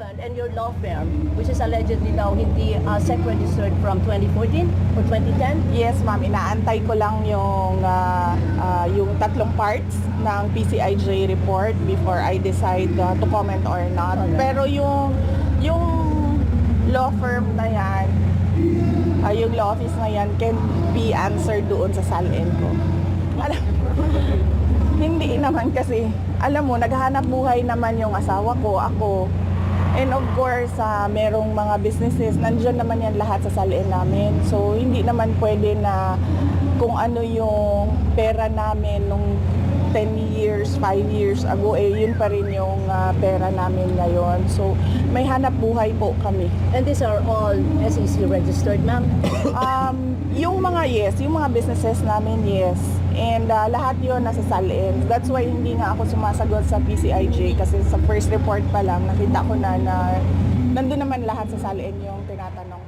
husband and your law firm, which is allegedly now hindi SEC registered from 2014 or 2010? Yes, ma'am. Inaantay ko lang yung tatlong parts ng PCIJ report before I decide to comment or not. Okay. Pero yung law firm na yan, yung law office na yan can be answered doon sa SALN ko. Hindi naman kasi, alam mo, naghahanap buhay naman yung asawa ko, ako. And of course, merong mga businesses, nandiyan naman yan lahat sa SALN namin. So, hindi naman pwede na kung ano yung pera namin nung 10 years, 5 years ago, yun pa rin yung pera namin ngayon. So, may hanap buhay po kami. And these are all SEC registered, ma'am? Yung mga businesses namin, yes. And lahat yun nasa SALN. That's why hindi nga ako sumasagot sa PCIJ kasi sa first report pa lang nakita ko na nandun naman lahat sa SALN yung tinatanong